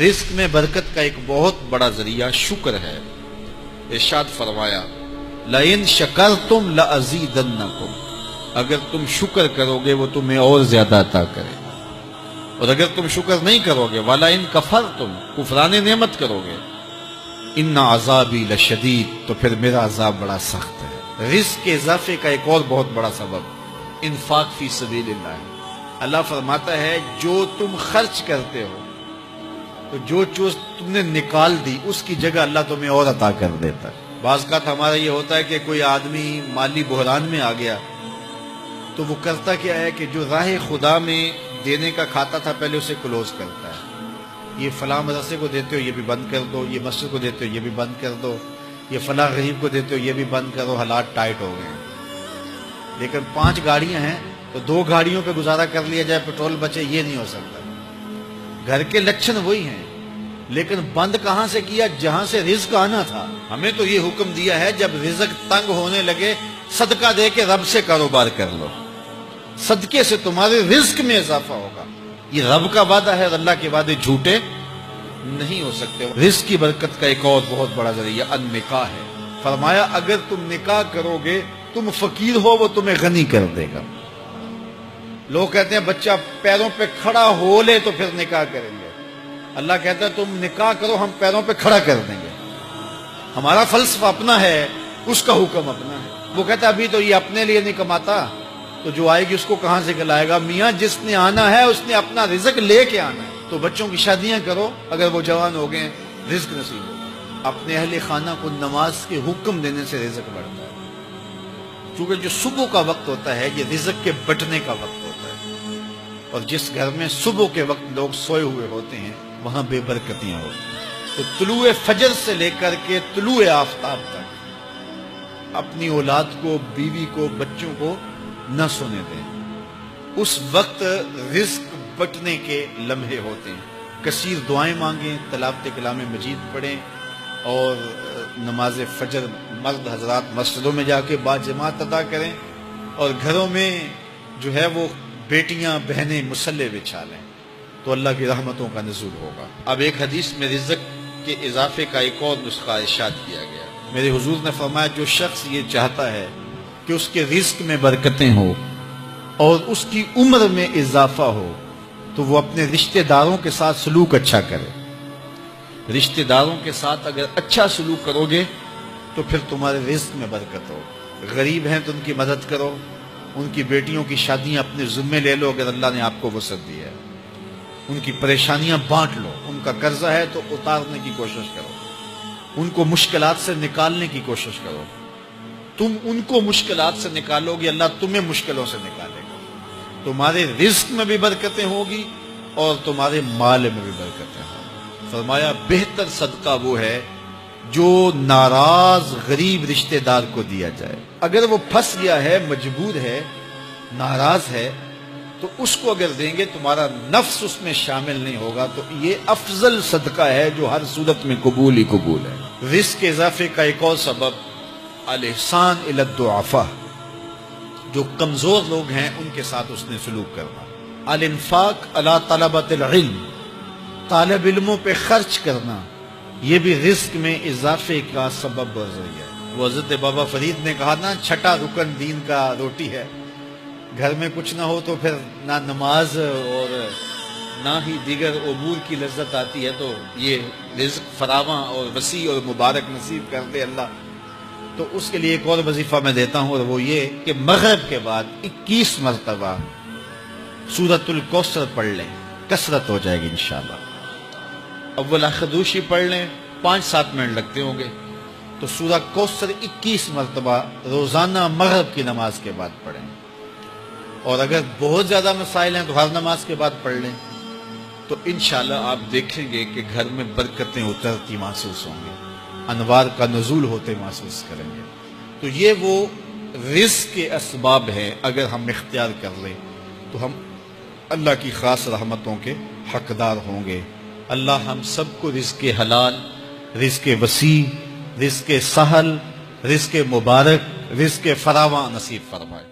رزق میں برکت کا ایک بہت بڑا ذریعہ شکر ہے۔ ارشاد فرمایا لَإِن شَكَرْتُمْ لَأَزِيدَنَّكُمْ، اگر تم شکر کرو گے وہ تمہیں اور زیادہ عطا کرے گا، اور اگر تم شکر نہیں کرو گے وَلَئِن كَفَرْتُمْ، کفران نعمت کرو گے، إِنَّ عَذَابِي لَشَدِيدٌ، تو پھر میرا عذاب بڑا سخت ہے۔ رزق کے اضافے کا ایک اور بہت بڑا سبب انفاق فی سبیل اللہ ہے۔ اللہ فرماتا ہے جو تم خرچ کرتے ہو تو جو چیز تم نے نکال دی اس کی جگہ اللہ تمہیں اور عطا کر دیتا ہے۔ بعض اوقات ہمارا یہ ہوتا ہے کہ کوئی آدمی مالی بحران میں آ گیا تو وہ کرتا کیا ہے کہ جو راہ خدا میں دینے کا کھاتا تھا پہلے اسے کلوز کرتا ہے۔ یہ فلاں مدرسے کو دیتے ہو یہ بھی بند کر دو، یہ مسجد کو دیتے ہو یہ بھی بند کر دو، یہ فلاں غریب کو دیتے ہو یہ بھی بند کرو، حالات ٹائٹ ہو گئے ہیں۔ لیکن 5 گاڑیاں ہیں تو 2 گاڑیوں پہ گزارا کر لیا جائے، پیٹرول بچے، یہ نہیں ہو سکتا۔ گھر کے لچھن وہی ہیں لیکن بند کہاں سے کیا؟ جہاں سے رزق آنا تھا۔ ہمیں تو یہ حکم دیا ہے جب رزق تنگ ہونے لگے صدقہ دے کے رب سے کاروبار کر لو، صدقے سے تمہارے رزق میں اضافہ ہوگا۔ یہ رب کا وعدہ ہے، اللہ کے وعدے جھوٹے نہیں ہو سکتے۔ رزق کی برکت کا ایک اور بہت بڑا ذریعہ النکاح ہے۔ فرمایا اگر تم نکاح کرو گے تم فقیر ہو وہ تمہیں غنی کر دے گا۔ لوگ کہتے ہیں بچہ پیروں پہ کھڑا ہو لے تو پھر نکاح کریں گے، اللہ کہتا ہے تم نکاح کرو ہم پیروں پہ کھڑا کر دیں گے۔ ہمارا فلسفہ اپنا ہے، اس کا حکم اپنا ہے۔ وہ کہتا ہے ابھی تو یہ اپنے لیے نہیں کماتا تو جو آئے گی اس کو کہاں سے کھلائے گا؟ میاں جس نے آنا ہے اس نے اپنا رزق لے کے آنا ہے۔ تو بچوں کی شادیاں کرو اگر وہ جوان ہو گئے، رزق نصیب ہو گیا۔ اپنے اہل خانہ کو نماز کے حکم دینے سے رزق بڑھتا ہے، کیونکہ جو صبح کا وقت ہوتا ہے یہ رزق کے بٹنے کا وقت ہوتا ہے، اور جس گھر میں صبح کے وقت لوگ سوئے ہوئے ہوتے ہیں وہاں بے برکتیاں ہوتی ہیں۔ تو طلوع فجر سے لے کر کے طلوع آفتاب تک اپنی اولاد کو، بیوی کو، بچوں کو نہ سونے دیں۔ اس وقت رزق بٹنے کے لمحے ہوتے ہیں۔ کثیر دعائیں مانگیں، تلاوت کلام مجید پڑھیں، اور نماز فجر مرد حضرات مسجدوں میں جا کے باجماعت ادا کریں، اور گھروں میں جو ہے وہ بیٹیاں بہنیں مصلے بچھا لیں تو اللہ کی رحمتوں کا نزول ہوگا۔ اب ایک حدیث میں رزق کے اضافے کا ایک اور نسخہ ارشاد کیا گیا۔ میرے حضور نے فرمایا جو شخص یہ چاہتا ہے کہ اس کے رزق میں برکتیں ہو اور اس کی عمر میں اضافہ ہو تو وہ اپنے رشتہ داروں کے ساتھ سلوک اچھا کرے۔ رشتہ داروں کے ساتھ اگر اچھا سلوک کرو گے تو پھر تمہارے رزق میں برکت ہو۔ غریب ہیں تو ان کی مدد کرو، ان کی بیٹیوں کی شادیاں اپنے ذمے لے لو اگر اللہ نے آپ کو وسعت دی ہے، ان کی پریشانیاں بانٹ لو، ان کا قرضہ ہے تو اتارنے کی کوشش کرو، ان کو مشکلات سے نکالنے کی کوشش کرو۔ تم ان کو مشکلات سے نکالو گے اللہ تمہیں مشکلوں سے نکالے گا۔ تمہارے رزق میں بھی برکتیں ہوگی اور تمہارے مال میں بھی برکتیں ہوں۔ فرمایا بہتر صدقہ وہ ہے جو ناراض غریب رشتہ دار کو دیا جائے۔ اگر وہ پھنس گیا ہے، مجبور ہے، ناراض ہے، تو اس کو اگر دیں گے تمہارا نفس اس میں شامل نہیں ہوگا، تو یہ افضل صدقہ ہے جو ہر صورت میں قبول ہی قبول ہے۔ رزق کے اضافے کا ایک اور سبب الاحسان الی الضعفاء، جو کمزور لوگ ہیں ان کے ساتھ اس نے سلوک کرنا۔ الانفاق علی طلبۃ العلم، طالب علموں پہ خرچ کرنا، یہ بھی رزق میں اضافے کا سبب اور ذریعہ ہے۔ وہ حضرت بابا فرید نے کہا نا چھٹا رکن دین کا روٹی ہے۔ گھر میں کچھ نہ ہو تو پھر نہ نماز اور نہ ہی دیگر امور کی لذت آتی ہے، تو یہ رزق فراواں اور وسیع اور مبارک نصیب کر دے اللہ۔ تو اس کے لیے ایک اور وظیفہ میں دیتا ہوں، اور وہ یہ کہ مغرب کے بعد 21 مرتبہ سورۃ الکوثر پڑھ لیں، کثرت ہو جائے گی انشاءاللہ۔ اول خدوشی پڑھ لیں، 5-7 منٹ لگتے ہوں گے، تو سورہ کوثر 21 مرتبہ روزانہ مغرب کی نماز کے بعد پڑھیں۔ اور اگر بہت زیادہ مسائل ہیں تو ہر نماز کے بعد پڑھ لیں، تو انشاءاللہ آپ دیکھیں گے کہ گھر میں برکتیں اترتی محسوس ہوں گے، انوار کا نزول ہوتے محسوس کریں گے۔ تو یہ وہ رزق کے اسباب ہیں، اگر ہم اختیار کر لیں تو ہم اللہ کی خاص رحمتوں کے حقدار ہوں گے۔ اللہ ہم سب کو رزق حلال، رزق وسیع، رزق سہل، رزق مبارک، رزق فراواں نصیب فرمائے۔